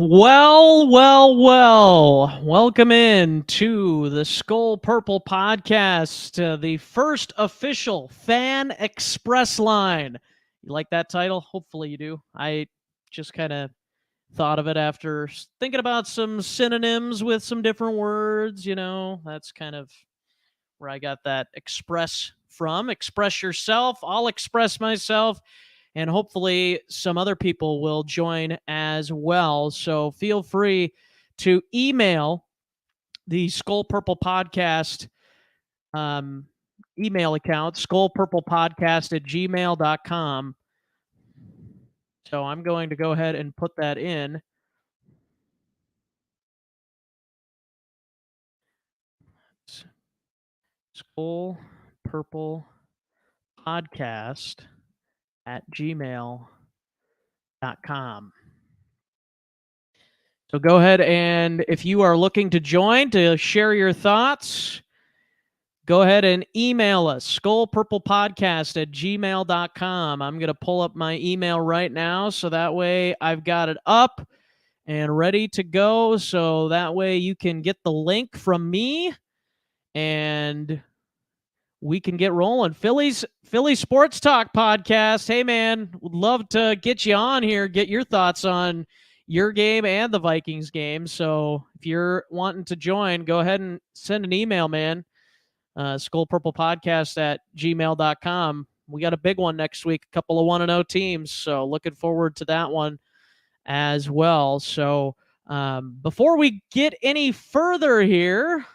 Well. Welcome in to the Skull Purple podcast, the first official fan express line. You like that title? Hopefully you do. I just kind of thought of it after thinking about some synonyms with some different words. That's kind of where I got that express from. Express yourself. I'll express myself, and hopefully some other people will join as well. So feel free to email the Skull Purple Podcast um, email account, skullpurplepodcast@gmail.com. So I'm going to go ahead and put that in. Skull Purple Podcast at gmail.com. So go ahead, and if you are looking to join to share your thoughts, go ahead and email us, skullpurplepodcast@gmail.com. I'm going to pull up my email right now, so that way I've got it up and ready to go. So that way you can get the link from me, and we can get rolling. Philly Sports Talk Podcast. Hey, man, would love to get you on here, get your thoughts on your game and the Vikings game. So if you're wanting to join, go ahead and send an email, man. skullpurplepodcast@gmail.com. We got a big one next week, a couple of 1-0 teams. So looking forward to that one as well. So before we get any further here,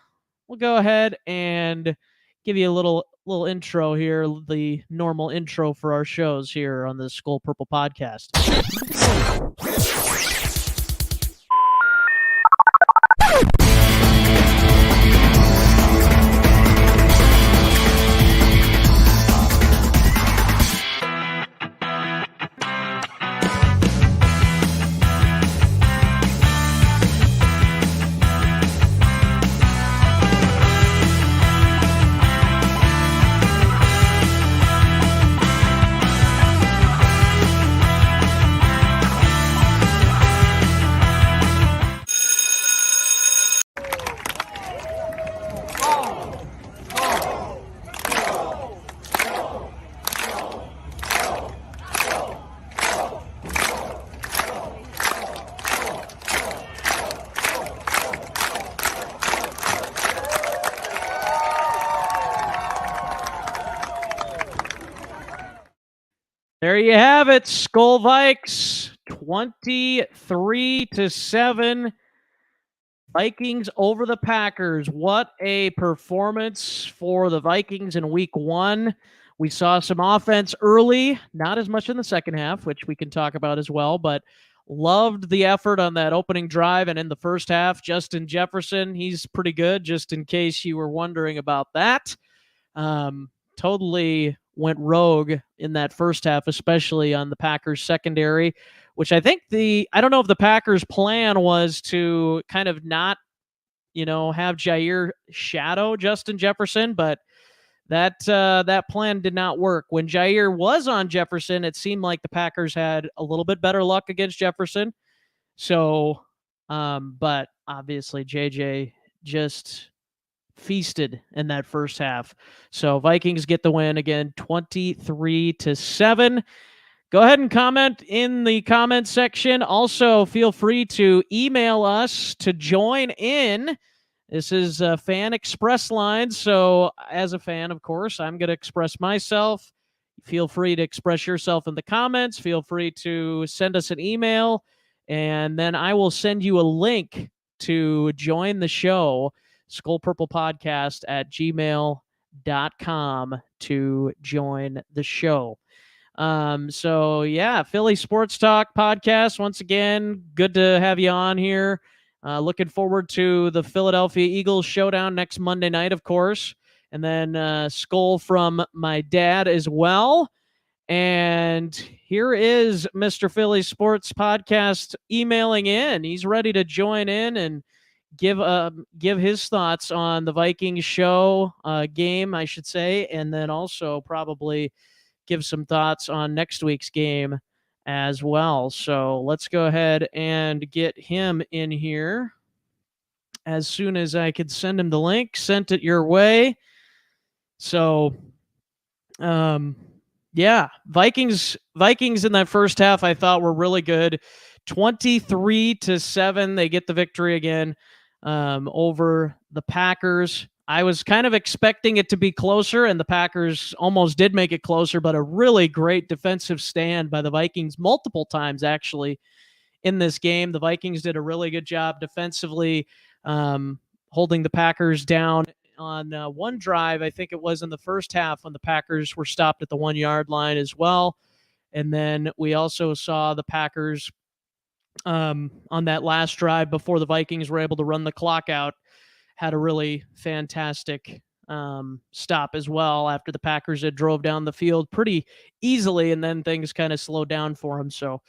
we'll go ahead and give you a little intro here, the normal intro for our shows here on the Skull Purple Podcast. There you have it, Skull Vikes, 23-7. Vikings over the Packers. What a performance for the Vikings in week 1. We saw some offense early, not as much in the second half, which we can talk about as well, but loved the effort on that opening drive. And in the first half, Justin Jefferson, he's pretty good, just in case you were wondering about that. Totally went rogue in that first half, especially on the Packers secondary, which I think I don't know if the Packers' plan was to kind of not, have Jair shadow Justin Jefferson, but that plan did not work. When Jair was on Jefferson, it seemed like the Packers had a little bit better luck against Jefferson. So, but obviously JJ just feasted in that first half. So Vikings get the win again, 23-7. Go ahead and comment in the comment section. Also, feel free to email us to join in. This is a fan express line. So as a fan, of course, I'm going to express myself. Feel free to express yourself in the comments. Feel free to send us an email, and then I will send you a link to join the show, skullpurplepodcast@gmail.com, to join the show. So yeah, Philly Sports Talk Podcast. Once again, good to have you on here. Looking forward to the Philadelphia Eagles showdown next Monday night, of course. And then Skull from my dad as well. And here is Mr. Philly Sports Podcast emailing in. He's ready to join in and give his thoughts on the Vikings game, I should say, and then also probably give some thoughts on next week's game as well. So let's go ahead and get him in here. As soon as I could send him the link, sent it your way. So, yeah, Vikings in that first half I thought were really good. 23-7, they get the victory again over the Packers. I was kind of expecting it to be closer, and the Packers almost did make it closer, but a really great defensive stand by the Vikings multiple times, actually, in this game. The Vikings did a really good job defensively, holding the Packers down on one drive. I think it was in the first half when the Packers were stopped at the 1 yard line as well. And then we also saw the Packers on that last drive before the Vikings were able to run the clock out, had a really fantastic stop as well after the Packers had drove down the field pretty easily, and then things kind of slowed down for them. So,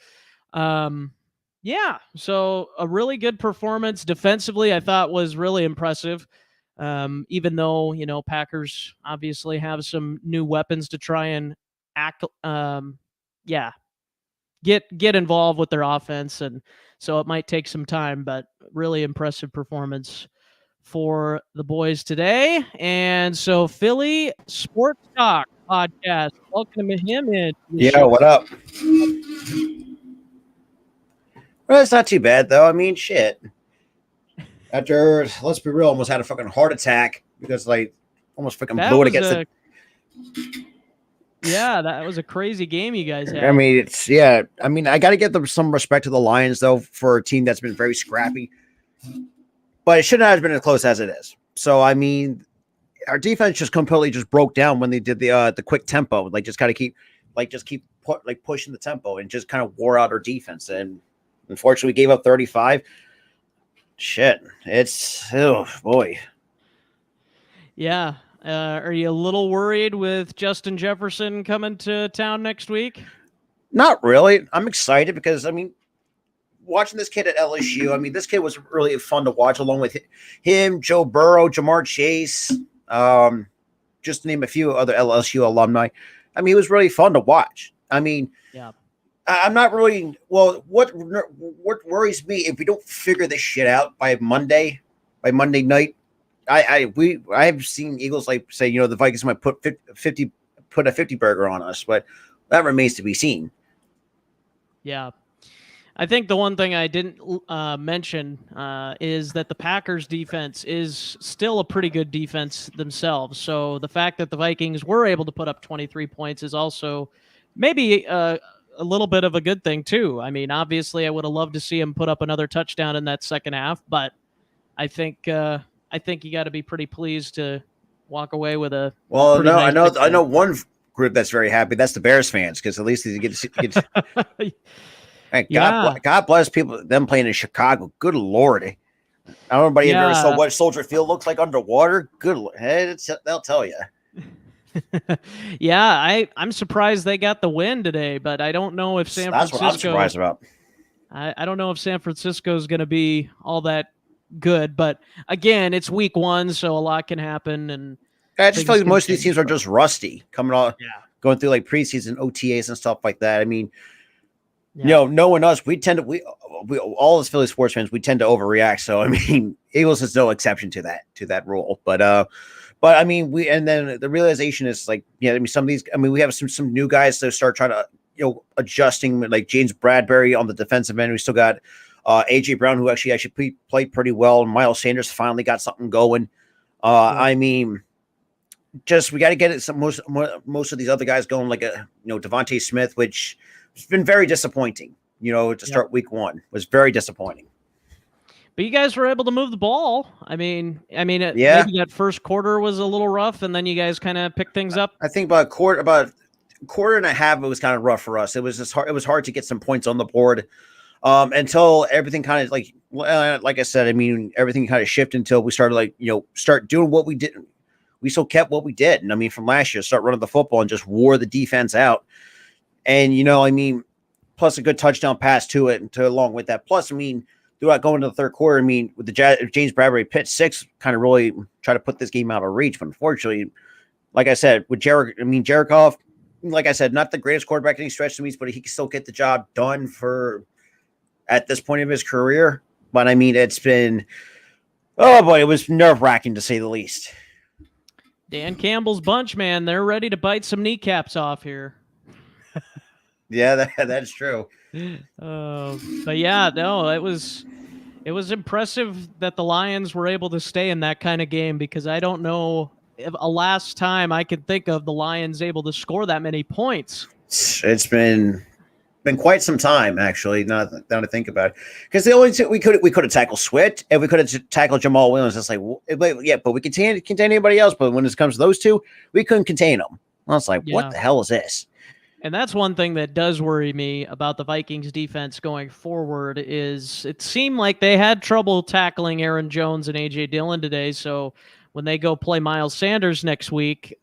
yeah, so a really good performance defensively, I thought was really impressive. Even though, Packers obviously have some new weapons to try and get involved with their offense, and so it might take some time, but really impressive performance for the boys today. And so Philly Sports Talk Podcast, welcome him in. Yeah, what up? Well, it's not too bad though. I mean, shit. After, let's be real, almost had a fucking heart attack because almost freaking blew it against the. Yeah, that was a crazy game you guys had. I mean, I got to give them some respect to the Lions though for a team that's been very scrappy, but it should not have been as close as it is. So I mean, our defense just completely broke down when they did the quick tempo. Just got to keep pushing the tempo and just kind of wore out our defense. And unfortunately, we gave up 35. Shit, oh boy. Yeah. Are you a little worried with Justin Jefferson coming to town next week? Not really. I'm excited because, I mean, watching this kid at LSU, I mean, this kid was really fun to watch along with him, Joe Burrow, Jamar Chase, just to name a few other LSU alumni. I mean, it was really fun to watch. I mean, yeah. I'm not really – well, what worries me, if we don't figure this shit out by Monday night, I've seen Eagles say, the Vikings might put a 50 burger on us, but that remains to be seen. Yeah. I think the one thing I didn't mention is that the Packers defense is still a pretty good defense themselves. So the fact that the Vikings were able to put up 23 points is also maybe a little bit of a good thing too. I mean, obviously I would have loved to see him put up another touchdown in that second half, but I think you got to be pretty pleased to walk away with a. Well, no, nice I know one group that's very happy. That's the Bears fans, because at least they get to. Hey, God bless them playing in Chicago. Good Lord. I don't know if anybody ever saw what Soldier Field looks like underwater. Good Lord. They'll tell you. Yeah, I'm surprised they got the win today, but I don't know if San Francisco. That's what I'm surprised about. I don't know if San Francisco is going to be all that good, but again, it's week 1, so a lot can happen. And I just feel like most of these teams are just rusty, going through like preseason OTAs and stuff like that. I mean, knowing us, we tend to all as Philly sports fans, we tend to overreact. So I mean, Eagles is no exception to that rule. But I mean, and then the realization is I mean, some of these, I mean, we have some new guys that start trying to adjusting, like James Bradbury on the defensive end. We still got AJ Brown, who actually played pretty well, and Miles Sanders finally got something going. I mean, we got to get it. Most of these other guys going, like Devontae Smith, which has been very disappointing. To start week 1 was very disappointing. But you guys were able to move the ball. I mean, maybe that first quarter was a little rough, and then you guys kind of picked things up. I think about a quarter and a half, it was kind of rough for us. It was hard to get some points on the board. Until everything kind of like I said, I mean, everything kind of shifted until we started start doing what we did. We still kept what we did. And I mean, from last year, start running the football and just wore the defense out. And, I mean, plus a good touchdown pass to it and along with that. Plus, I mean, throughout going to the third quarter, I mean, with the James Bradbury pick 6 kind of really try to put this game out of reach. But unfortunately, like I said, with Jared Goff, like I said, not the greatest quarterback any stretch to me, but he can still get the job done for at this point of his career. But I mean, it's been, oh boy, it was nerve wracking to say the least. Dan Campbell's bunch, man, they're ready to bite some kneecaps off here. Yeah, that's true. But yeah, no, it was impressive that the Lions were able to stay in that kind of game, because I don't know if a last time I could think of the Lions able to score that many points. It's been quite some time, actually. Now to think about it, because the only two we could have tackled Swift and we could have tackled Jamal Williams. It's like, yeah, but we contain anybody else. But when it comes to those two, we couldn't contain them. I was like, what the hell is this? And that's one thing that does worry me about the Vikings defense going forward, is it seemed like they had trouble tackling Aaron Jones and A.J. Dillon today. So when they go play Miles Sanders next week,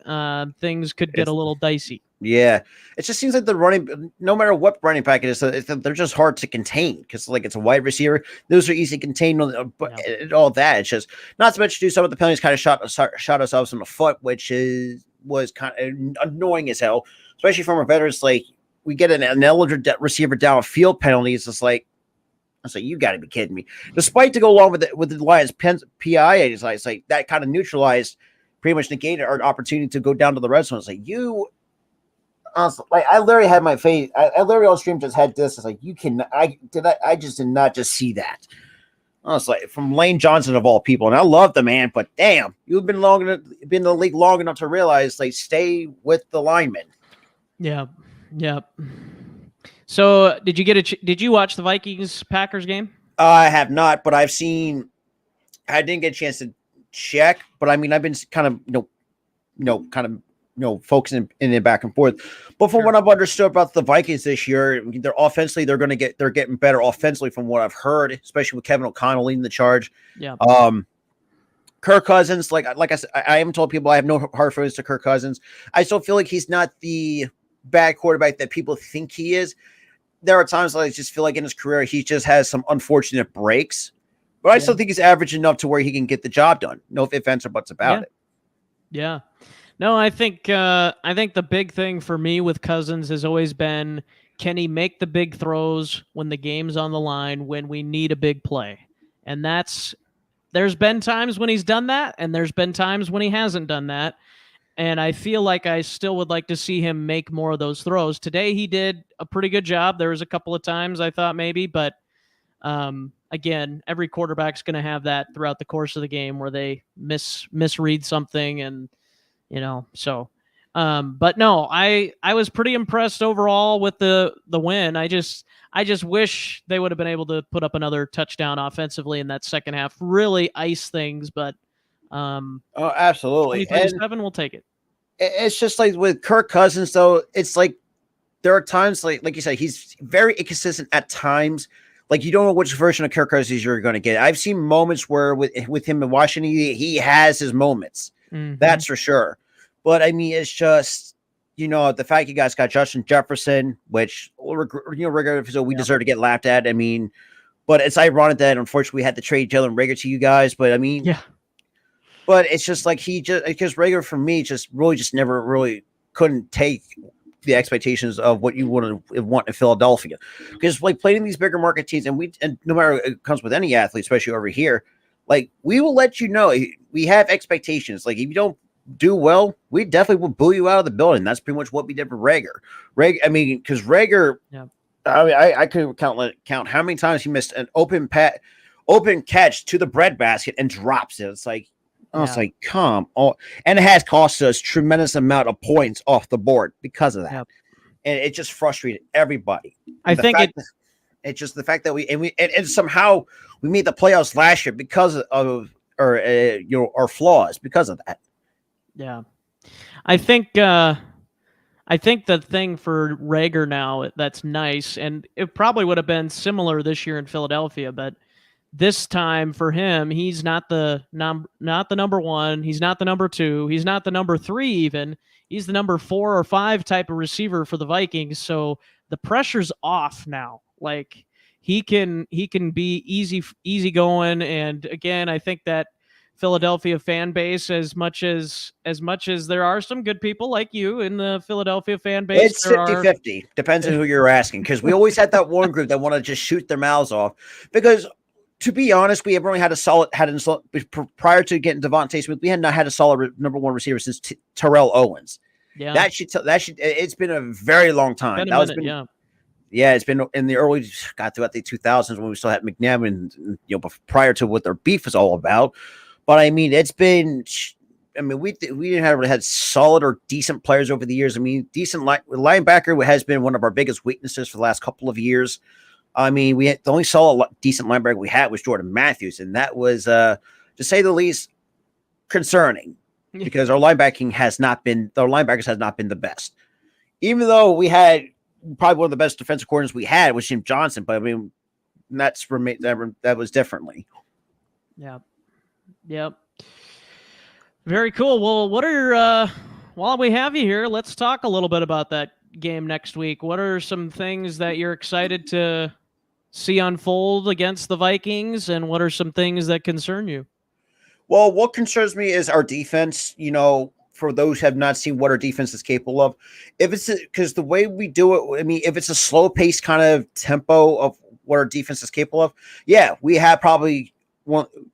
things could get a little dicey. Yeah, it just seems like the running, no matter what running back it is, they're just hard to contain, because like it's a wide receiver. Those are easy to contain, but all that. It's just not to mention some of the penalties kind of shot ourselves in the foot, which was kind of annoying as hell, especially from our veterans. Like we get an eligible receiver downfield penalties. It's like, I was like, you got to be kidding me. Despite to go along with the Lions PI, it's like that kind of neutralized, pretty much negated our opportunity to go down to the red zone. It's like you. Honestly, like I literally had my face. I literally on stream just had this. It's like you can. I just did not just see that. Honestly, from Lane Johnson of all people, and I love the man, but damn, you've been in the league long enough to realize like stay with the linemen. Yeah. So did you watch the Vikings Packers game? I have not, but I've seen. I didn't get a chance to check, but I mean, I've been kind of focusing in it back and forth. But from what I've understood about the Vikings this year, they're offensively, they're getting better offensively from what I've heard, especially with Kevin O'Connell leading the charge. Yeah. Kirk Cousins, like I said, I haven't told people I have no hard feelings to Kirk Cousins. I still feel like he's not the bad quarterback that people think he is. There are times I just feel like in his career, he just has some unfortunate breaks, but I still think he's average enough to where he can get the job done. No ifs, ands, or buts about it. Yeah. No, I think the big thing for me with Cousins has always been, can he make the big throws when the game's on the line, when we need a big play? And there's been times when he's done that, and there's been times when he hasn't done that. And I feel like I still would like to see him make more of those throws. Today he did a pretty good job. There was a couple of times I thought maybe, but again, every quarterback's going to have that throughout the course of the game where they misread something, and so, but no, I was pretty impressed overall with the win. I just wish they would have been able to put up another touchdown offensively in that second half, really ice things, but, absolutely. 23-7, we'll take it. It's just like with Kirk Cousins, though, it's like, there are times like you said, he's very inconsistent at times. Like you don't know which version of Kirk Cousins you're going to get. I've seen moments where with him in Washington, he has his moments. Mm-hmm. That's for sure. But I mean, it's just, the fact you guys got Justin Jefferson, which, regardless, we deserve to get laughed at. I mean, but it's ironic that unfortunately we had to trade Jalen Reagor to you guys. But I mean, yeah. But it's just like because Reagor for me just never really couldn't take the expectations of what you want in Philadelphia, because like playing these bigger market teams, and no matter it comes with any athlete, especially over here, like we will let you know we have expectations. Like if you don't do well, we definitely will boo you out of the building. That's pretty much what we did for Reagor. I mean, because Reagor, I mean, I couldn't count how many times he missed an open catch to the breadbasket and drops it. It's like, I was like, come on. And it has cost us tremendous amount of points off the board because of that. Yep. And it just frustrated everybody. I think it's just the fact that and somehow we made the playoffs last year because of our flaws because of that. Yeah. I think the thing for Reagor now that's nice, and it probably would have been similar this year in Philadelphia, but this time for him, he's not the number one. He's not the number two. He's not the number three even. He's the number 4 or 5 type of receiver for the Vikings. So the pressure's off now. Like he can be easy going. And again, I think that Philadelphia fan base as much as there are some good people like you in the Philadelphia fan base. It's 50-50. Depends on who you're asking, because we always had that one group that want to just shoot their mouths off. Because to be honest, we have only had prior to getting Devontae Smith, we had not had a solid number one receiver since Terrell Owens. Yeah, that should it's been a very long time. It's been in the early, throughout the 2000s when we still had McNabb and prior to what their beef was all about. But I mean, it's been. I mean, we didn't have really had solid or decent players over the years. I mean, decent linebacker has been one of our biggest weaknesses for the last couple of years. I mean, the only solid decent linebacker we had was Jordan Matthews, and that was, to say the least, concerning because our linebackers has not been the best. Even though we had probably one of the best defensive coordinators we had was Jim Johnson, but I mean, that was differently. Yeah. Yep. Very cool. Well, what are while we have you here, let's talk a little bit about that game next week. What are some things that you're excited to see unfold against the Vikings, and what are some things that concern you? Well, what concerns me is our defense. For those who have not seen what our defense is capable of, because the way we do it, I mean, if it's a slow pace kind of tempo of what our defense is capable of, yeah, we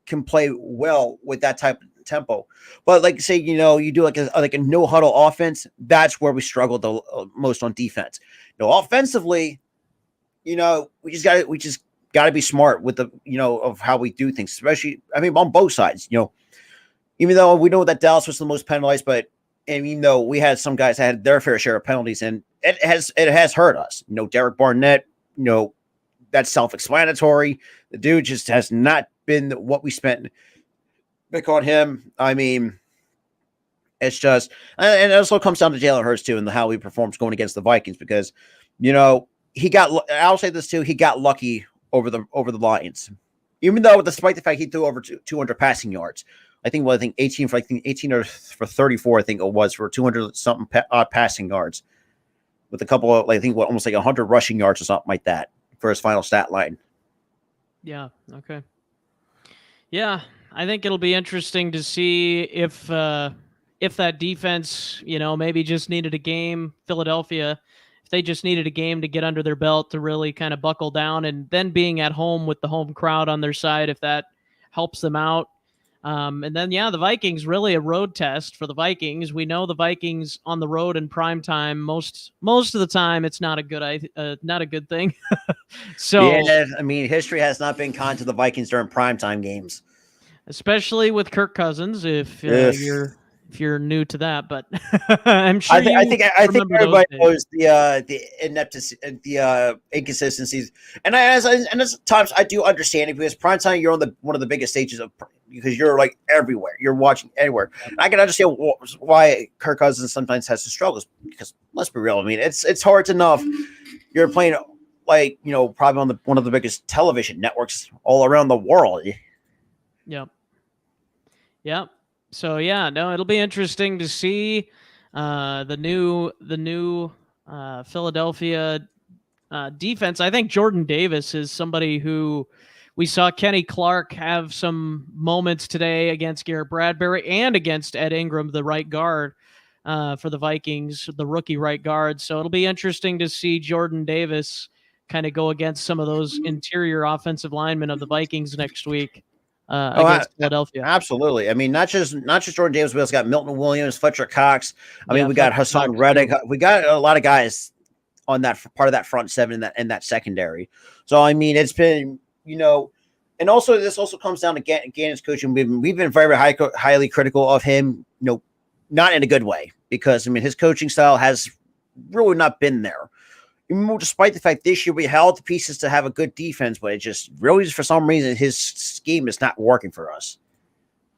can play well with that type of tempo. But like say, you do like a no huddle offense, that's where we struggle the most on defense. Offensively, we just got to be smart with the of how we do things, especially on both sides. Even though we know that Dallas was the most penalized, even though we had some guys that had their fair share of penalties, and it has hurt us. Derek Barnett, that's self-explanatory. The dude just has not been what we spent back on him. I mean, it's just, and it also comes down to Jalen Hurts too, and how he performs going against the Vikings, because I'll say this too, he got lucky over the Lions, even though despite the fact he threw over 200 passing yards. I think 18 or for 34, I think it was, for 200 something passing yards, with a couple of almost 100 rushing yards or something like that for his final stat line. Yeah. Okay. Yeah, I think it'll be interesting to see if that defense, maybe just needed a game, Philadelphia, if they just needed a game to get under their belt to really kind of buckle down, and then being at home with the home crowd on their side, if that helps them out. And then, the Vikings, really a road test for the Vikings. We know the Vikings on the road in prime time, most of the time, it's not a good thing. So, yeah, history has not been kind to the Vikings during primetime games, especially with Kirk Cousins. If you're new to that, but I'm sure I think everybody knows the inconsistencies, and as times I do understand it, because primetime you're on one of the biggest stages because you're everywhere, you're watching anywhere. And I can understand why Kirk Cousins sometimes has to struggle, because let's be real, it's hard enough. You're playing probably on one of the biggest television networks all around the world. Yep. So it'll be interesting to see the new Philadelphia defense. I think Jordan Davis is somebody who we saw Kenny Clark have some moments today against Garrett Bradbury and against Ed Ingram, the right guard for the Vikings, the rookie right guard. So it'll be interesting to see Jordan Davis kind of go against some of those interior offensive linemen of the Vikings next week. Against Philadelphia. Absolutely. Not just Jordan Davis, we also got Milton Williams, Fletcher Cox. We got Hassan Reddick. We got a lot of guys on that part of that front seven in that secondary. So it's been, and also this also comes down to Gannon's coaching. We've been very highly critical of him, not in a good way, because his coaching style has really not been there. Despite the fact this year we held the pieces to have a good defense, but it just really, for some reason, his scheme is not working for us.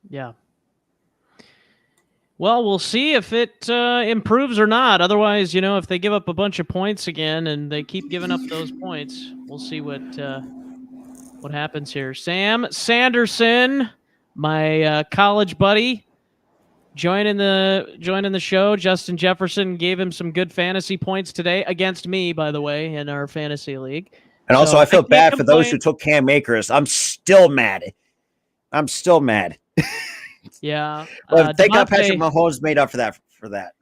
Yeah. Well, we'll see if it improves or not. Otherwise, if they give up a bunch of points again and they keep giving up those points, we'll see what happens here. Sam Sanderson, my college buddy, joining the show. Justin Jefferson gave him some good fantasy points today against me, by the way, in our fantasy league. And also, I feel bad for those who took Cam Akers. I'm still mad. Yeah. Well, thank God Patrick Mahomes made up for that.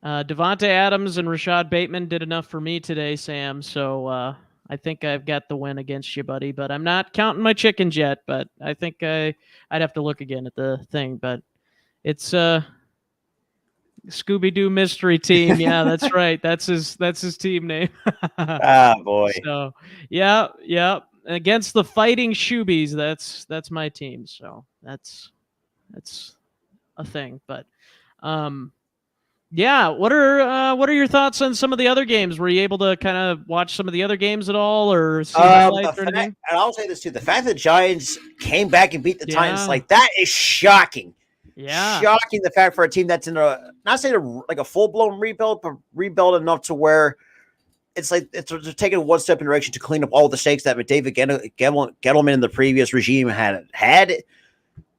Devontae Adams and Rashad Bateman did enough for me today, Sam. So I think I've got the win against you, buddy. But I'm not counting my chickens yet. But I think I'd have to look again at the thing. But it's Scooby-Doo Mystery Team. Yeah, that's right. That's his team name. Boy. So yeah. Against the Fighting Shoobies, that's my team. So that's a thing. But yeah, what are your thoughts on some of the other games? Were you able to kind of watch some of the other games at all, or see highlights or anything? And I'll say this too: the fact that the Giants came back and beat the Titans, like that, is shocking. Yeah, shocking. The fact for a team that's in not saying like a full blown rebuild, but rebuild enough to where it's like they're taking one step in direction to clean up all the mistakes that David Gettleman in the previous regime had.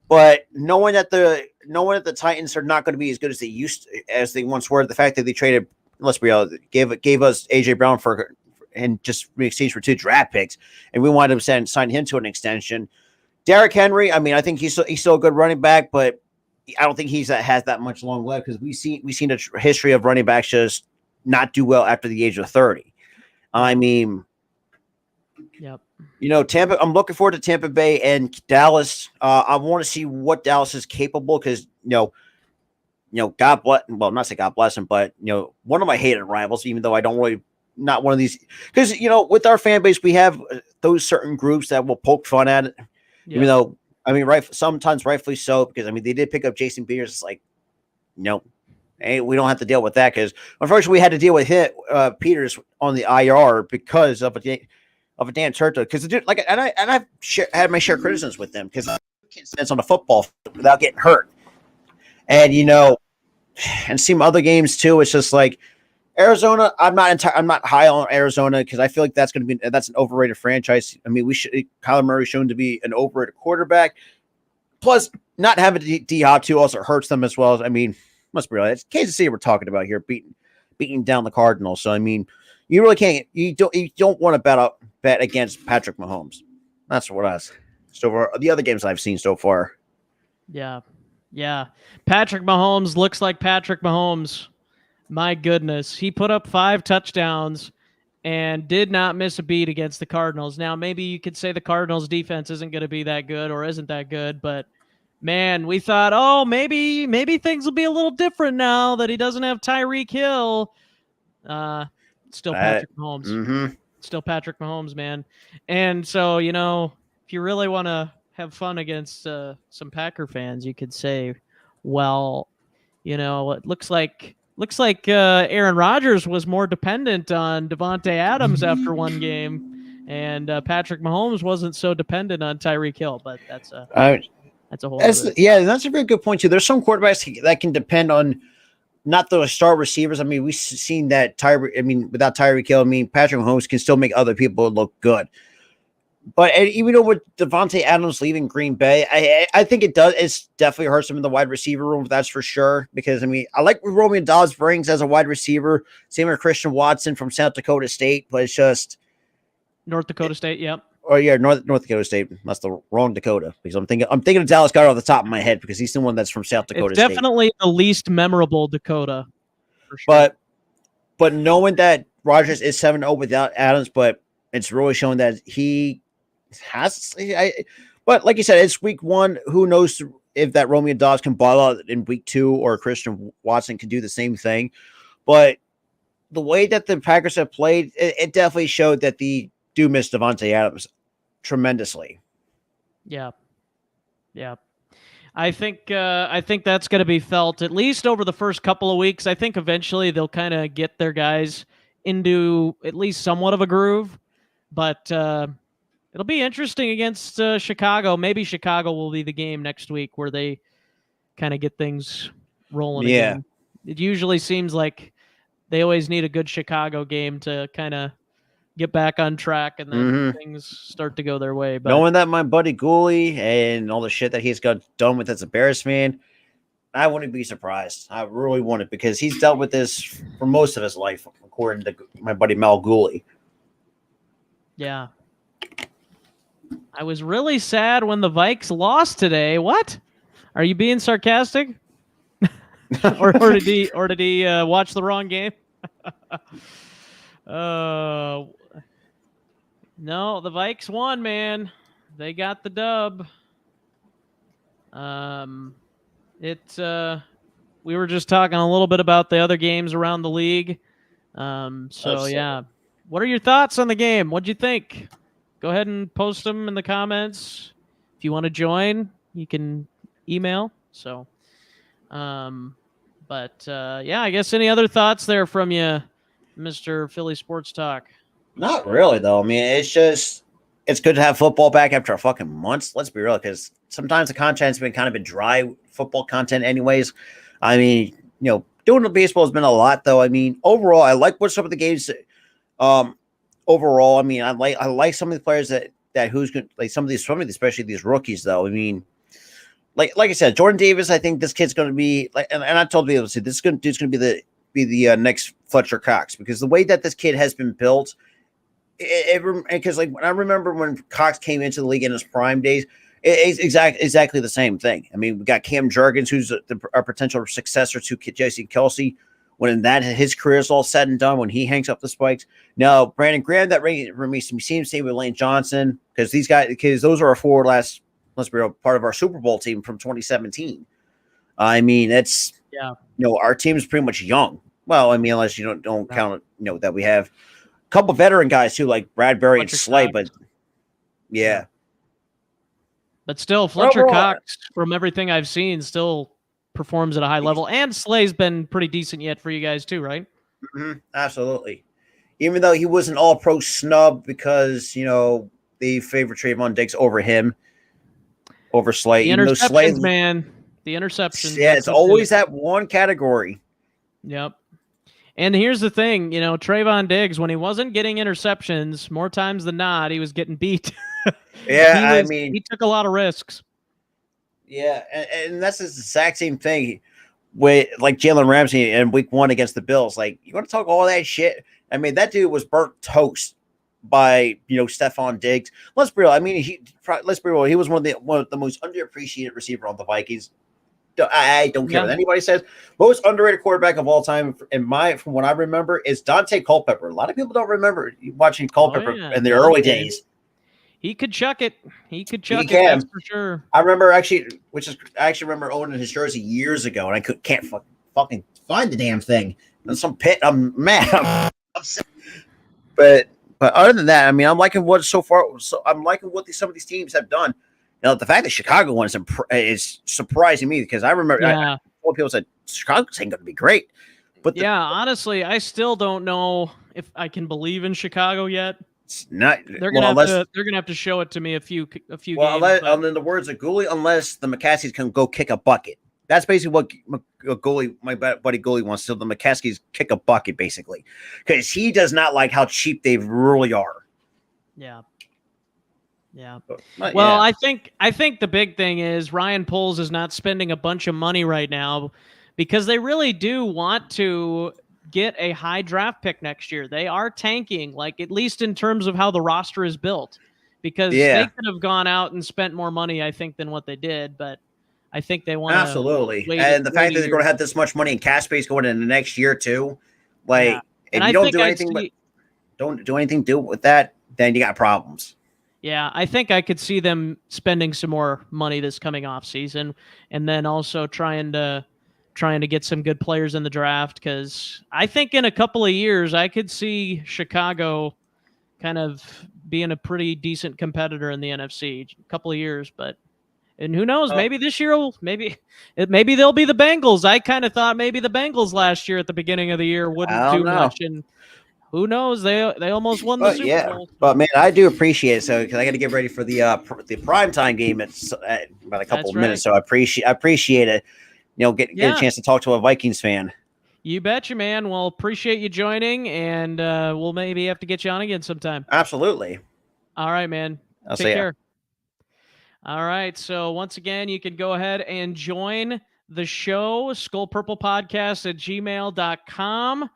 But knowing that the Titans are not going to be as good as they once were, the fact that they traded, let's be honest, gave us AJ Brown and just in exchange for 2 draft picks, and we wanted to sign him to an extension. Derrick Henry, I mean, I think he's still a good running back, but I don't think has that much long left, because we've seen a history of running backs just not do well after the age of 30. I mean, yep. Tampa. I'm looking forward to Tampa Bay and Dallas. I want to see what Dallas is capable, because God bless. Well, not say God bless him, but one of my hated rivals. Even though I don't really, not one of these, because with our fan base, we have those certain groups that will poke fun at it. Yep. Even though, I mean, sometimes rightfully so, because I mean they did pick up Jason Peters. It's like, no, hey, we don't have to deal with that, because unfortunately we had to deal with Peters on the IR because of a Dan Turtle, because the dude, like, and I've had my share of criticisms with them, because I can't stand on the football without getting hurt, and and some other games too. It's just like Arizona. I'm not high on Arizona, because I feel like that's an overrated franchise. I mean, Kyler Murray shown to be an overrated quarterback. Plus, not having D-Hop too also hurts them as well. I mean, must be real. It's Kansas City we're talking about here, beating down the Cardinals. So I mean, you really can't. You don't want to bet against Patrick Mahomes. That's what so far the other games I've seen so far. Yeah. Patrick Mahomes looks like Patrick Mahomes. My goodness, he put up 5 touchdowns and did not miss a beat against the Cardinals. Now, maybe you could say the Cardinals defense isn't going to be that good or isn't that good, but man, we thought, oh, maybe things will be a little different now that he doesn't have Tyreek Hill. Still Patrick Mahomes. Mm-hmm. Still Patrick Mahomes, man. And so, if you really want to have fun against some Packer fans, you could say, well, it looks like Aaron Rodgers was more dependent on Devontae Adams after one game, and Patrick Mahomes wasn't so dependent on Tyreek Hill. But that's a whole. That's a very good point too. There's some quarterbacks that can depend on not the star receivers. I mean, we've seen that without Tyreek Hill, I mean, Patrick Mahomes can still make other people look good. But even though with Devontae Adams leaving Green Bay, I think it's definitely hurts him in the wide receiver room. That's for sure. Because I mean, I like what Romeo Dobbs brings as a wide receiver. Same with Christian Watson from South Dakota State, but it's just North Dakota State. Yep. Oh yeah, North Dakota State. That's the wrong Dakota, because I'm thinking of Dallas Goedert off the top of my head, because he's the one that's from South Dakota State. Definitely the least memorable Dakota. For sure. But knowing that Rodgers is 7-0 without Adams, but it's really showing that he has. But like you said, it's week 1. Who knows if that Romeo Dobbs can ball out in week 2, or Christian Watson can do the same thing. But the way that the Packers have played, it definitely showed that the do miss Devontae Adams tremendously. Yeah. I think that's going to be felt at least over the first couple of weeks. I think eventually they'll kind of get their guys into at least somewhat of a groove, but it'll be interesting against Chicago. Maybe Chicago will be the game next week where they kind of get things rolling. Yeah. Again. It usually seems like they always need a good Chicago game to kind of get back on track, and then things start to go their way. But knowing that my buddy Gooley and all the shit that he's got done with as a Bears fan, I wouldn't be surprised. I really wouldn't, because he's dealt with this for most of his life, according to my buddy Mel Gooley. Yeah. I was really sad when the Vikes lost today. What? Are you being sarcastic? or did he watch the wrong game? No, the Vikes won, man. They got the dub. We were just talking a little bit about the other games around the league. Yeah. What are your thoughts on the game? What'd you think? Go ahead and post them in the comments. If you want to join, you can email. So, yeah, I guess any other thoughts there from you, Mr. Philly Sports Talk? Not really, though. I mean, it's good to have football back after a fucking months. Let's be real, because sometimes the content's been kind of been dry football content, anyways. I mean, doing the baseball has been a lot, though. I mean, overall, I like what some of the games. Overall, I mean, I like some of the players that who's good, like some of these, especially these rookies, though. I mean, like I said, Jordan Davis. I think this kid's going to be like, and I told people, this dude's going to be the next Fletcher Cox, because the way that this kid has been built. Because like when I remember when Cox came into the league in his prime days, it's exactly the same thing. I mean, we got Cam Jurgens, who's our potential successor to Jason Kelsey. When his career is all said and done, when he hangs up the spikes. Now, Brandon Graham, that remains to be seen. Same with Lane Johnson, because those are our four last, let's be real, part of our Super Bowl team from 2017. I mean, our team is pretty much young. Well, I mean, unless you don't count that we have couple veteran guys too, like Bradbury and Slay, but yeah. But still, Fletcher Cox, from everything I've seen, still performs at a high level, and Slay's been pretty decent yet for you guys too, right? Mm-hmm, absolutely. Even though he was an All-Pro snub because they favor Trayvon Diggs over him, over Slay. The interceptions, man. The interceptions. Yeah, it's always that one category. Yep. And here's the thing, Trayvon Diggs, when he wasn't getting interceptions, more times than not, he was getting beat. Yeah, he took a lot of risks. Yeah, and that's the exact same thing with like Jalen Ramsey in Week 1 against the Bills. Like, you want to talk all that shit? I mean, that dude was burnt toast by Stephon Diggs. Let's be real. I mean, he was one of the most underappreciated receiver on the Vikings. I don't care what anybody says. Most underrated quarterback of all time, from what I remember, is Dante Culpepper. A lot of people don't remember watching Culpepper in the early days. He could chuck it. That's for sure. I remember I remember owning his jersey years ago, and I can't fucking find the damn thing. In some pit. I'm mad. But other than that, I mean, I'm liking what so far. So I'm liking what some of these teams have done. The fact that Chicago won is surprising me, because I remember people said Chicago's ain't going to be great. But honestly, I still don't know if I can believe in Chicago yet. It's not. They're gonna have to show it to me a few games. Well, in the words of Gooley, unless the McCaskies can go kick a bucket. That's basically what my buddy Gooley wants to. The McCaskies kick a bucket, basically, because he does not like how cheap they really are. Yeah. Yeah. Well, I think the big thing is Ryan Poles is not spending a bunch of money right now, because they really do want to get a high draft pick next year. They are tanking, like, at least in terms of how the roster is built, because they could have gone out and spent more money, I think, than what they did. But I think they want to absolutely. And the fact that they're going to have this much money in cap space going into the next year too, like, if you don't do anything, with that, then you got problems. Yeah, I think I could see them spending some more money this coming off season, and then also trying to get some good players in the draft, because I think in a couple of years I could see Chicago kind of being a pretty decent competitor in the NFC. A couple of years, and who knows? Maybe this year maybe they'll be the Bengals. I kind of thought maybe the Bengals last year at the beginning of the year wouldn't do much, and who knows? They almost won the Super Bowl. But man, I do appreciate it. So, because I got to get ready for the primetime game at about a couple of minutes. So I appreciate it. Get a chance to talk to a Vikings fan. You betcha, man. Well, appreciate you joining, and we'll maybe have to get you on again sometime. Absolutely. All right, man. Take care. All right. So once again, you can go ahead and join the show, skullpurplepodcast@gmail.com.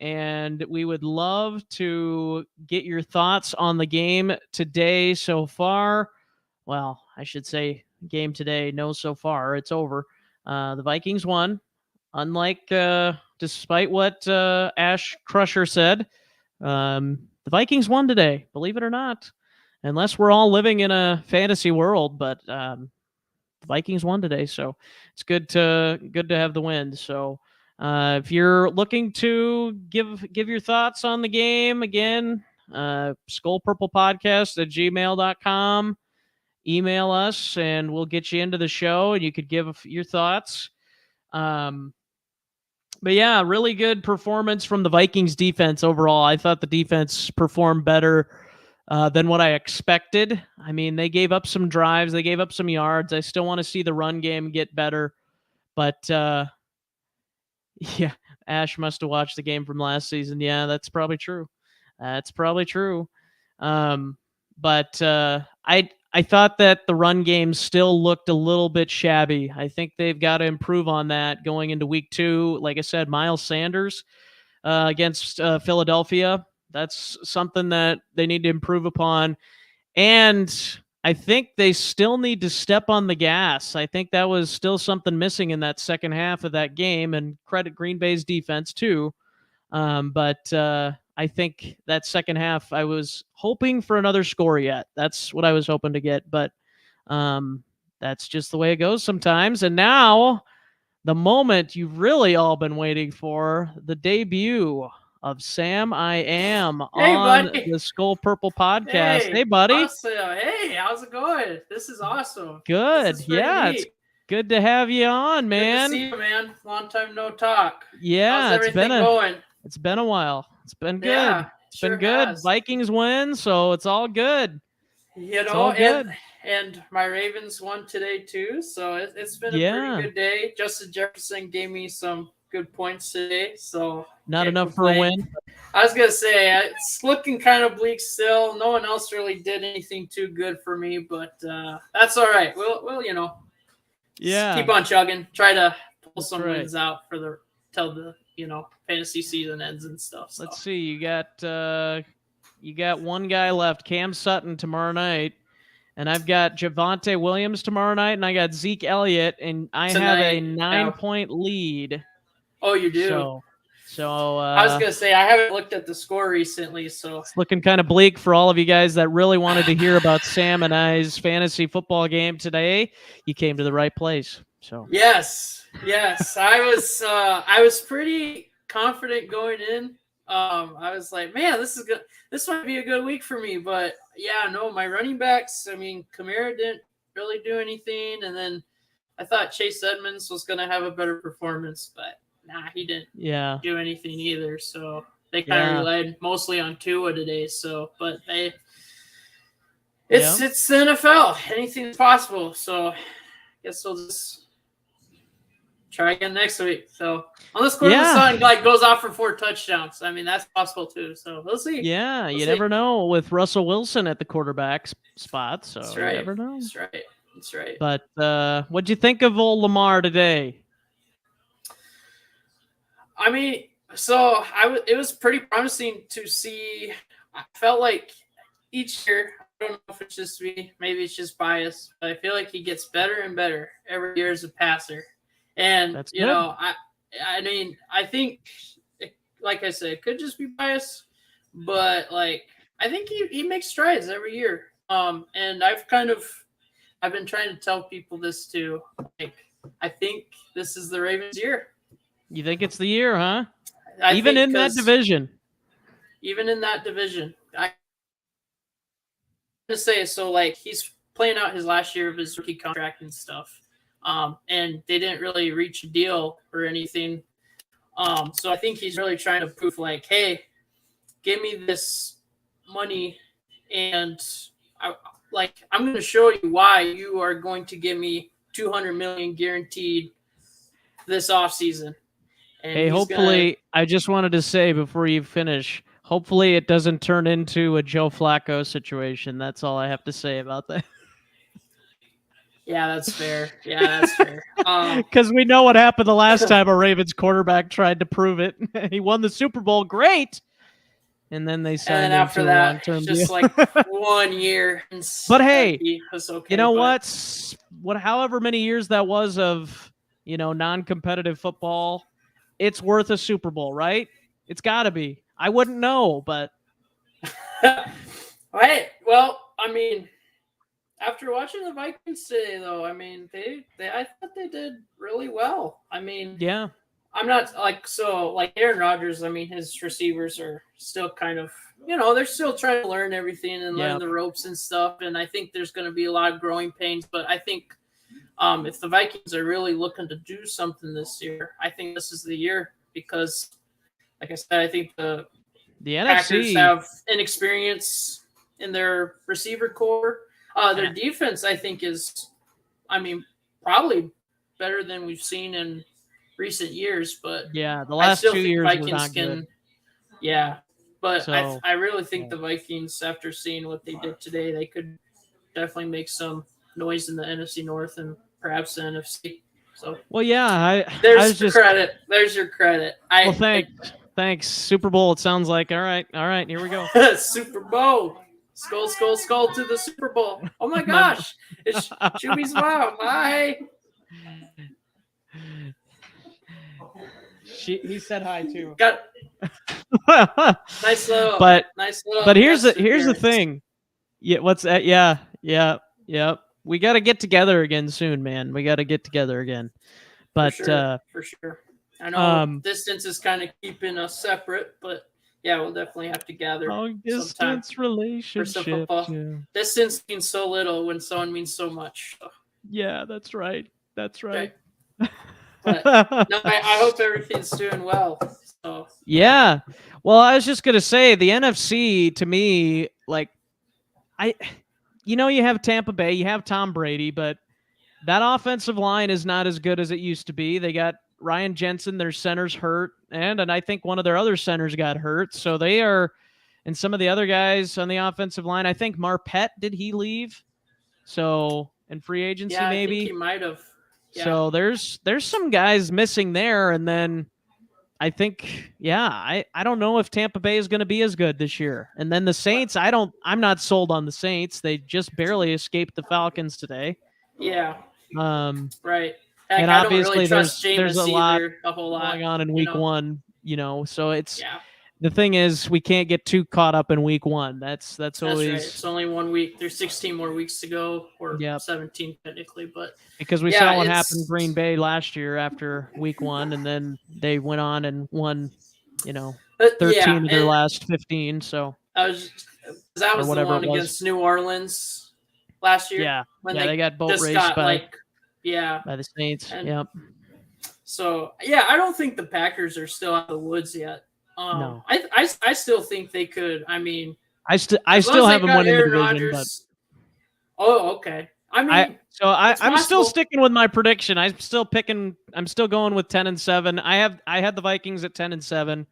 And we would love to get your thoughts on the game today so far. Well, I should say game today. No, so far it's over. The Vikings won. Unlike, despite what Ash Crusher said, the Vikings won today. Believe it or not, unless we're all living in a fantasy world, but the Vikings won today, so it's good to have the win. So if you're looking to give your thoughts on the game, again, skullpurplepodcast@gmail.com. Email us and we'll get you into the show and you could give your thoughts. But yeah, really good performance from the Vikings defense overall. I thought the defense performed better than what I expected. I mean, they gave up some drives, they gave up some yards. I still want to see the run game get better. But yeah, Ash must have watched the game from last season. Yeah, that's probably true. That's probably true. But I thought that the run game still looked a little bit shabby. I think they've got to improve on that going into week 2. Like I said, Miles Sanders against Philadelphia. That's something that they need to improve upon. And I think they still need to step on the gas. I think that was still something missing in that second half of that game, and credit Green Bay's defense too. But I think that second half, I was hoping for another score yet. That's what I was hoping to get, but that's just the way it goes sometimes. And now, the moment you've really all been waiting for, the debut of Sam I Am on the Skull Purple podcast. Hey, buddy. Awesome. Hey, how's it going? This is awesome. Good. Yeah, neat. It's good to have you on, man. Good to see you, man. Long time no talk. Yeah, how's everything going? It's been a while. It's been good. Yeah, it's been good. Has. Vikings win, so it's all good. You know, and my Ravens won today too, so it's been a pretty good day. Justin Jefferson gave me some good points today, so not enough for a win. I was gonna say it's looking kind of bleak still. No one else really did anything too good for me, but that's all right. We'll keep on chugging. Try to pull some wins out for till the fantasy season ends and stuff. So. Let's see. You got one guy left, Cam Sutton tomorrow night, and I've got Javonte Williams tomorrow night, and I got Zeke Elliott, and I have a 9-point lead. Oh, you do. So I was gonna say I haven't looked at the score recently, so it's looking kind of bleak for all of you guys that really wanted to hear about Sam and I's fantasy football game today. You came to the right place. So yes, I was pretty confident going in. I was like, man, this is good. This might be a good week for me. But yeah, no, my running backs. I mean, Kamara didn't really do anything, and then I thought Chase Edmonds was going to have a better performance, but nah, he didn't do anything either. So they kind of relied mostly on Tua today. So, but it's the NFL. Anything's possible. So I guess we'll just try again next week. So unless Courtland Sutton goes off for 4 touchdowns, I mean that's possible too. So we'll see. Yeah, you never know with Russell Wilson at the quarterback spot. So that's right. You never know. That's right. But what'd you think of old Lamar today? I mean, so it was pretty promising to see. I felt like each year, I don't know if it's just me, maybe it's just bias, but I feel like he gets better and better every year as a passer. And, I mean, I think, like I said, it could just be bias, but, like, I think he makes strides every year. And I've been trying to tell people this too. Like, I think this is the Ravens' year. You think it's the year, huh? Even in that division. Even in that division. I to say so. Like he's playing out his last year of his rookie contract and stuff, and they didn't really reach a deal or anything. So I think he's really trying to prove, like, hey, give me this money, and I'm going to show you why you are going to give me $200 million guaranteed this offseason. And hey, hopefully, I just wanted to say before you finish, hopefully it doesn't turn into a Joe Flacco situation. That's all I have to say about that. Yeah, that's fair. Because we know what happened the last time a Ravens quarterback tried to prove it. He won the Super Bowl. Great. And then they signed him to a long-term deal. Just like 1 year. But hey, you know what? however many years that was of, non-competitive football, it's worth a Super Bowl, right? It's got to be. I wouldn't know, but Right. Well, I mean, after watching the Vikings today, though, I mean, I thought they did really well. I mean, yeah, I'm not like Aaron Rodgers. I mean, his receivers are still kind of, they're still trying to learn everything and learn the ropes and stuff. And I think there's going to be a lot of growing pains. But I think if the Vikings are really looking to do something this year, I think this is the year because, like I said, I think the Packers NFC have inexperience in their receiver core. Their defense, I think, is, probably better than we've seen in recent years. But the last 2 years Vikings were not good. Yeah, but So, I really think the Vikings, after seeing what they did today, they could definitely make some noise in the NFC North and perhaps the NFC. So, well, yeah, there's credit. There's your credit. Thanks. Super Bowl. It sounds like all right. Here we go. Super Bowl. Skull to the Super Bowl. Oh my gosh! It's Shuby's mom. Hi. He said hi too. Got nice little. But here's the thing. Yeah, what's that? Yeah. We got to get together again soon, man. We got to get together again. But for sure. I know distance is kind of keeping us separate, but yeah, we'll definitely have to gather. Long distance relationship. Yeah. Distance means so little when someone means so much. So. Yeah, that's right. Okay. But no, I hope everything's doing well. So. Yeah. Well, I was just gonna say the NFC to me, like, you have Tampa Bay, you have Tom Brady, but that offensive line is not as good as it used to be. They got Ryan Jensen, their center's hurt, and I think one of their other centers got hurt. So they are, and some of the other guys on the offensive line, I think Marpet, did he leave? So in free agency, maybe I think he might have. Yeah. So there's some guys missing there, and then I think, I don't know if Tampa Bay is going to be as good this year. And then the Saints, I'm not sold on the Saints. They just barely escaped the Falcons today. Yeah. Right. Heck, and obviously there's a whole lot going on in week one, so it's the thing is we can't get too caught up in week one. That's always right. It's only 1 week. There's 16 more weeks to go, or 17 technically, but because we saw what happened in Green Bay last year after week one, and then they went on and won, 13 of their last 15. So that was the one against New Orleans last year. Yeah, when they got boat raced by the Saints. Yep. So I don't think the Packers are still out of the woods yet. No, I still think they could. I mean, I still have them winning the division. But... Oh, okay. I'm still sticking with my prediction. I'm still going with 10-7. I had the Vikings at 10-7.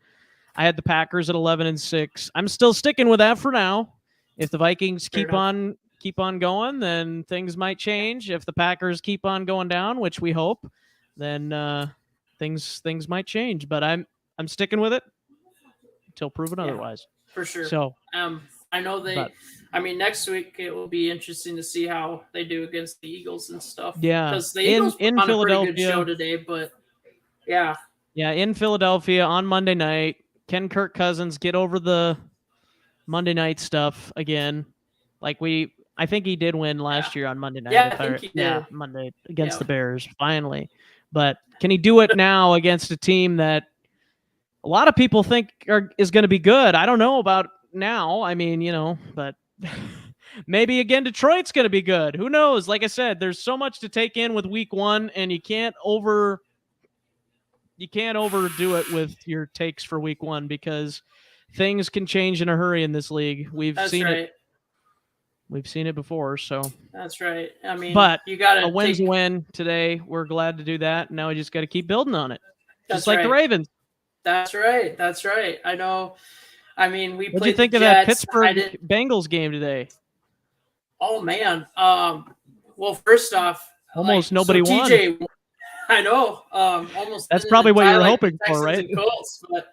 I had the Packers at 11-6. I'm still sticking with that for now. If the Vikings keep on going, then things might change. If the Packers keep on going down, which we hope, then things might change. But I'm sticking with it until proven otherwise. For sure. So I know next week it will be interesting to see how they do against the Eagles and stuff. Yeah, because the Eagles in on Philadelphia, a pretty good show today. But in Philadelphia on Monday night, can Kirk Cousins get over the Monday night stuff again? I think he did win last year on Monday night. Yeah, I think he did. Monday against the Bears, finally. But can he do it now against a team that a lot of people think is going to be good? I don't know about now. I mean, but maybe again Detroit's going to be good. Who knows? Like I said, there's so much to take in with week one, and you can't overdo it with your takes for week one because things can change in a hurry in this league. We've seen it before, so that's right. I mean, but you got a win's a win today. We're glad to do that. Now we just got to keep building on it, just like the Ravens. That's right. I know. I mean, we. What do you think of that Pittsburgh Bengals game today? Oh man. Well, first off, almost nobody won. I know. Almost. That's probably what you were hoping for, right? Colts, but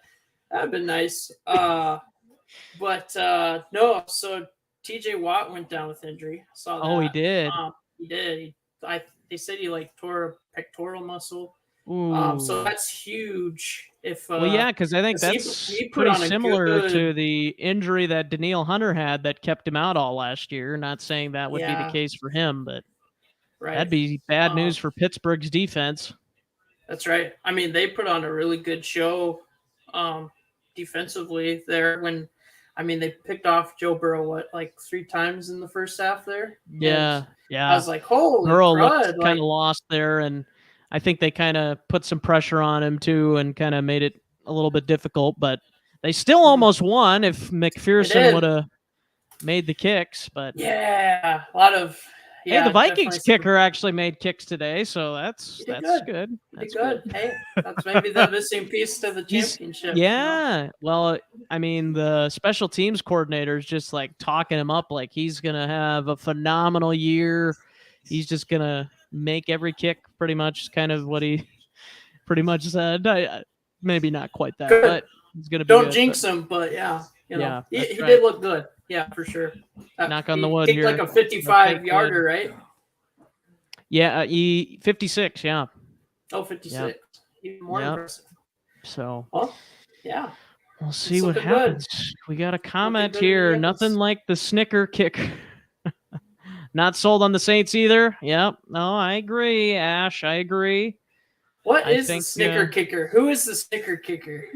that'd been nice. No. So TJ Watt went down with injury. I saw that. Oh, he did. He did. they said he like tore a pectoral muscle. Ooh. So that's huge. If well, yeah, because I think that's he pretty similar to the injury that Daniil Hunter had that kept him out all last year. Not saying that would be the case for him, but that'd be bad news for Pittsburgh's defense. That's right. I mean, they put on a really good show defensively there when. I mean, they picked off Joe Burrow, like 3 times in the first half there? Yeah. I was like, holy Burrow crud. looked kind of lost there, and I think they kind of put some pressure on him, too, and kind of made it a little bit difficult. But they still almost won if McPherson would have made the kicks. But yeah, a lot of... Hey, the Vikings kicker actually made kicks today, so that's good. That's good. Hey, that's maybe the missing piece to the championship. Yeah. Well, I mean, the special teams coordinator is just like talking him up like he's going to have a phenomenal year. He's just going to make every kick pretty much, kind of what he pretty much said. Maybe not quite that, but he's going to be Don't jinx him, but yeah. You know, he did look good. Yeah, for sure. Knock on the wood here. Like a 55-yarder, right? Yeah, 56, yeah. Oh, 56. Yep. Even more impressive. So, yeah. We'll see what happens. Good. We got a comment here. Nothing like the snicker kicker. Not sold on the Saints either. Yep. No, I agree, Ash. I agree. What is the snicker kicker? Who is the snicker kicker?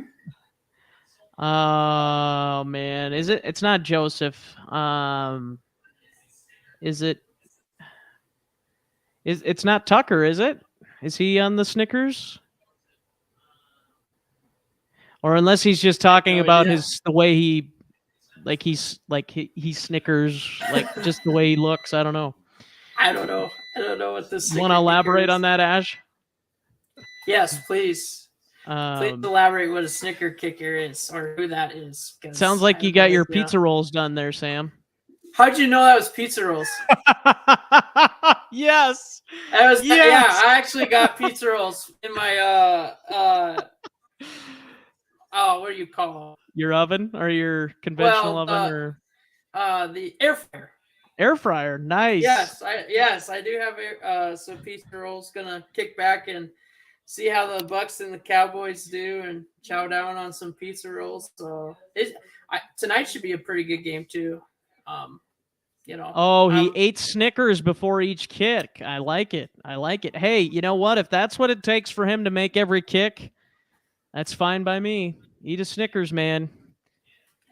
Oh man, is it? It's not Joseph. Is it? It's not Tucker? Is it? Is he on the Snickers? Or unless he's just talking about the way he, like he snickers, like just the way he looks. I don't know. I don't know what this. You want to elaborate on that, Ash? Yes, please. Please elaborate what a snicker kicker is or who that is. Sounds like you got your pizza rolls done there, Sam. How'd you know that was pizza rolls? Yes. Yeah, I actually got pizza rolls in my what do you call them? Your oven or your conventional oven or the air fryer. Air fryer, nice. Yes, I do have some pizza rolls. Gonna kick back and see how the Bucks and the Cowboys do and chow down on some pizza rolls. So tonight should be a pretty good game too. He ate Snickers before each kick. I like it. Hey, you know what? If that's what it takes for him to make every kick, that's fine by me. Eat a Snickers, man.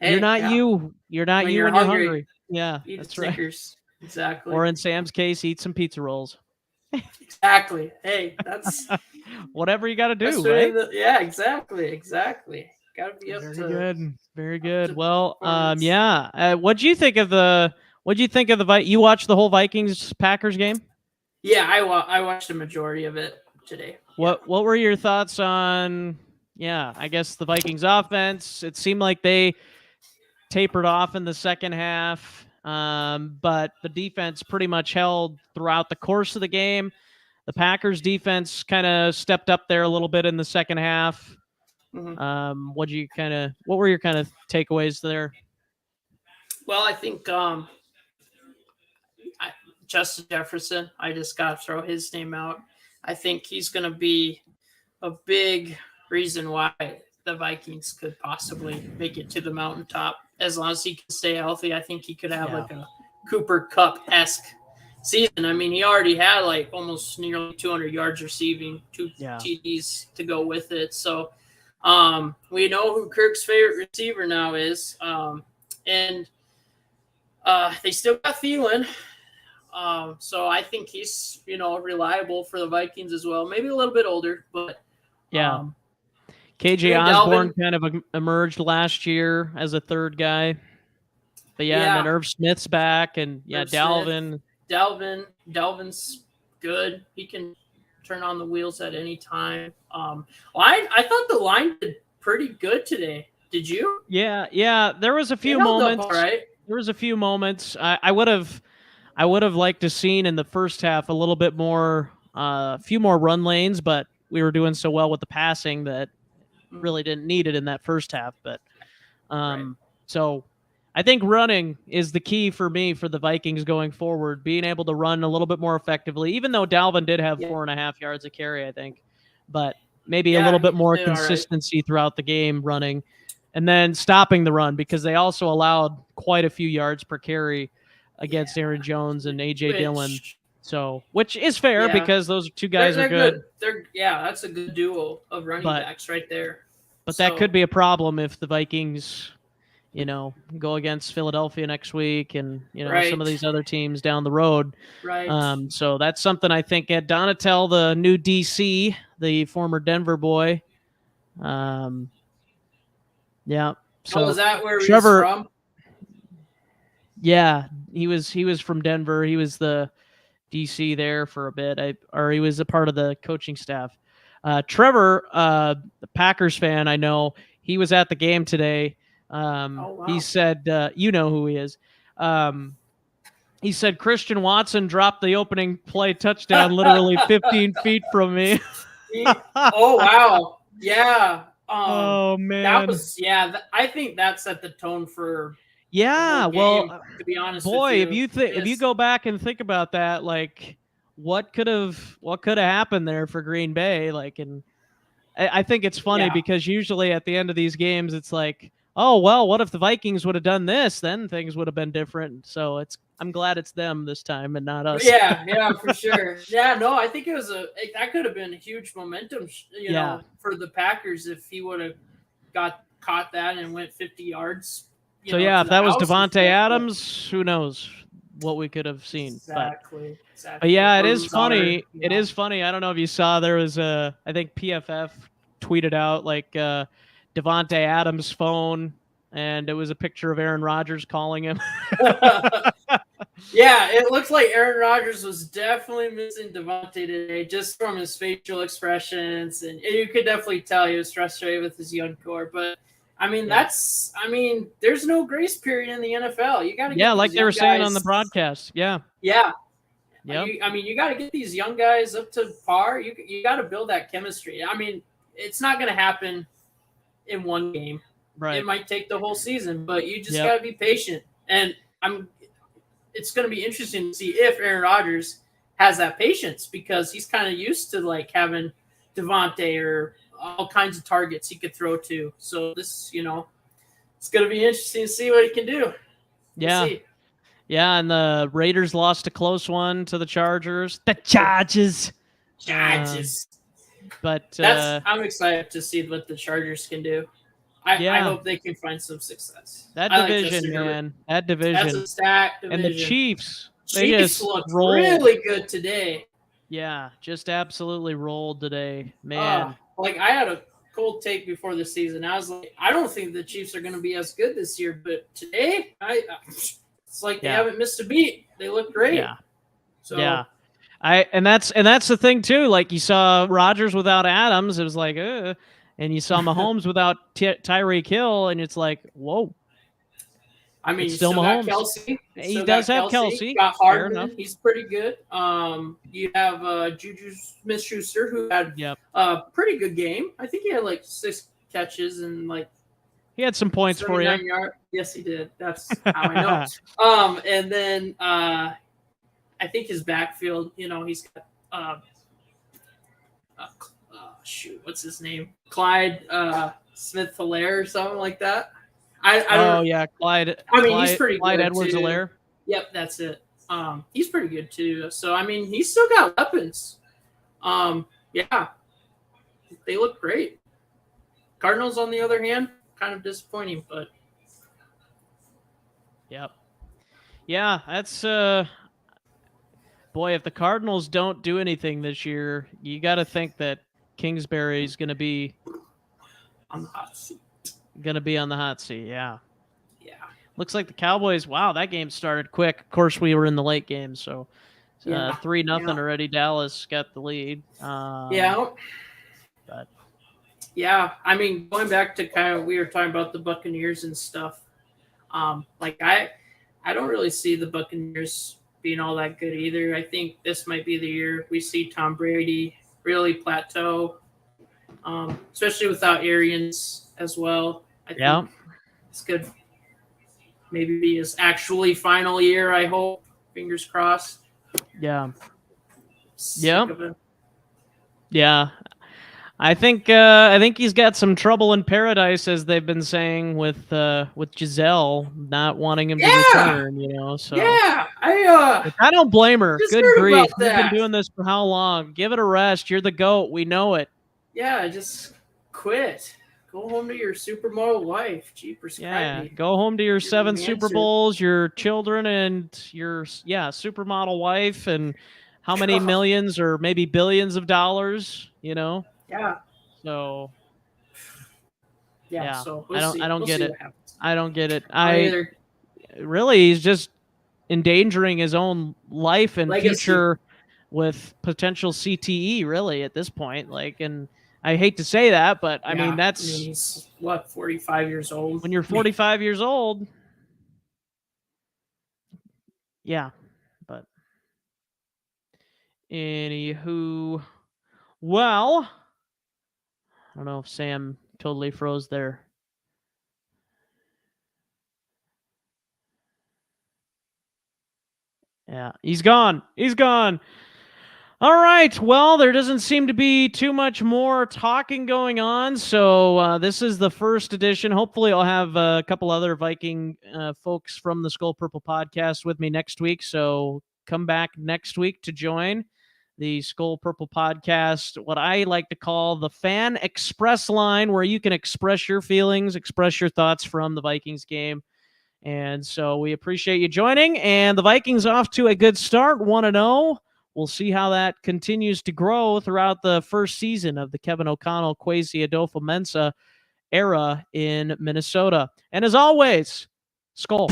Hey, you're not you. You're not when you when you're hungry. Yeah, eat that's Snickers. Right. Exactly. Or in Sam's case, eat some pizza rolls. Exactly. Hey, that's whatever you got to do, right? Yeah, exactly. Got to be up to very good. Well, what'd you think of the you watched the whole Vikings Packers game? Yeah, I watched the majority of it today. What were your thoughts on I guess the Vikings offense? It seemed like they tapered off in the second half. But the defense pretty much held throughout the course of the game. The Packers defense kind of stepped up there a little bit in the second half. Mm-hmm. What were your kind of takeaways there? Well, I think Justin Jefferson, I just got to throw his name out. I think he's going to be a big reason why the Vikings could possibly make it to the mountaintop. As long as he can stay healthy, I think he could have like a Cooper Kupp-esque season. I mean, he already had like almost nearly 200 yards receiving, 2 TDs to go with it. So we know who Kirk's favorite receiver now is. And they still got Thielen. So I think he's, reliable for the Vikings as well. Maybe a little bit older, but KJ Osborne kind of emerged last year as a third guy. But and then Irv Smith's back, and Dalvin. Dalvin's good. He can turn on the wheels at any time. I thought the line did pretty good today. Did you? Yeah. There was a few moments. All right. There was a few moments. I would have liked to seen in the first half a little bit more, a few more run lanes, but we were doing so well with the passing that really didn't need it in that first half. But so I think running is the key for me for the Vikings going forward, being able to run a little bit more effectively, even though Dalvin did have 4.5 yards a carry, I think, but maybe a little bit more consistency throughout the game running, and then stopping the run, because they also allowed quite a few yards per carry against Aaron Jones and A.J. Dillon. So, which is fair because those two guys are good. That's a good duo of running backs right there. But that could be a problem if the Vikings, go against Philadelphia next week and, some of these other teams down the road. Right. So that's something I think Ed Donatel, the new DC, the former Denver boy. Yeah. So is that where he's from? Yeah, he was from Denver. He was the DC there for a bit, he was a part of the coaching staff. Trevor, the Packers fan, I know, he was at the game today. He said, you know who he is. He said Christian Watson dropped the opening play touchdown literally 15 feet from me. Oh, wow. Yeah. Oh, man. That was, I think that set the tone for well, to be honest boy, with you. if you go back and think about that, like, what could have happened there for Green Bay? Like, and I think it's funny because usually at the end of these games, it's like, oh, well, what if the Vikings would have done this? Then things would have been different. So I'm glad it's them this time and not us. Yeah, for sure. Yeah, no, I think that could have been a huge momentum, for the Packers if he would have caught that and went 50 yards. If that was Devontae Adams, who knows what we could have seen. Exactly. But yeah, it is funny. It is funny. I don't know if you saw, there was I think PFF tweeted out like Devontae Adams' phone, and it was a picture of Aaron Rodgers calling him. Yeah, it looks like Aaron Rodgers was definitely missing Devontae today, just from his facial expressions, and you could definitely tell he was frustrated with his young core. But I mean, there's no grace period in the NFL. You got to like they were saying on the broadcast. Yeah. Yep. I mean, you got to get these young guys up to par. You got to build that chemistry. I mean, it's not going to happen in one game. Right. It might take the whole season, but you just got to be patient. And it's going to be interesting to see if Aaron Rodgers has that patience, because he's kind of used to like having Devontae or all kinds of targets he could throw to. So this, it's going to be interesting to see what he can do. Yeah, and the Raiders lost a close one to the Chargers. The Chargers. But I'm excited to see what the Chargers can do. I hope they can find some success. That division, man. That division. That's a stacked division. And the Chiefs. They just looked really good today. Yeah, just absolutely rolled today, man. Like, I had a cold take before the season. I was like, I don't think the Chiefs are going to be as good this year, but today, it's like they haven't missed a beat. They look great. Yeah. So and that's the thing too. Like, you saw Rodgers without Adams, it was like, and you saw Mahomes without Tyreek Hill, and it's like, whoa. I mean, still Mahomes. Got Kelsey. He does have Kelsey. Got Hardman. He's pretty good. You have Juju Smith-Schuster, who had a pretty good game. I think he had like 6 catches and like he had some points for you. Yes, he did. That's how I know. And then I think his backfield, he's got what's his name? Clyde Smith-Hilaire or something like that. Clyde. I mean, he's pretty good. Clyde Edwards-Helaire. Yep, that's it. He's pretty good too. So I mean, he's still got weapons. They look great. Cardinals, on the other hand, kind of disappointing, but that's boy, if the Cardinals don't do anything this year, you got to think that Kingsbury's going to be on the hot seat. Yeah. Looks like the Cowboys. Wow, that game started quick. Of course, we were in the late game, so 3-0 already. Dallas got the lead. But I mean, going back to kind of, we were talking about the Buccaneers and stuff. Like I don't really see the Buccaneers being all that good either. I think this might be the year we see Tom Brady really plateau, especially without Arians as well. I think it's good. maybe be his actually final year. I hope. Fingers crossed. Yeah. Sick of him. Yeah. I think he's got some trouble in paradise, as they've been saying, with Giselle not wanting him to return. You know, so I don't blame her. Good grief, you've been doing this for how long? Give it a rest. You're the GOAT. We know it. Yeah, just quit. Go home to your supermodel wife. Jeepers. Yeah, go home to your 7 Super Bowls, your children, and your supermodel wife, and how many millions or maybe billions of dollars? You know. Yeah. So. Yeah. So I don't get it. I don't get it. Either. Really, he's just endangering his own life and future with potential CTE. Really, at this point, and I hate to say that, but I mean he's 45 years old. When you're 45 years old, yeah. But anywho, well, I don't know if Sam totally froze there. Yeah, he's gone. He's gone. All right. Well, there doesn't seem to be too much more talking going on. So this is the first edition. Hopefully, I'll have a couple other Viking folks from the Skull Purple podcast with me next week. So come back next week to join the Skull Purple podcast, what I like to call the Fan Express line, where you can express your feelings, express your thoughts from the Vikings game. And so we appreciate you joining. And the Vikings off to a good start, 1-0. We'll see how that continues to grow throughout the first season of the Kevin O'Connell, Kwesi Adolfo-Mensah era in Minnesota. And as always, Skull.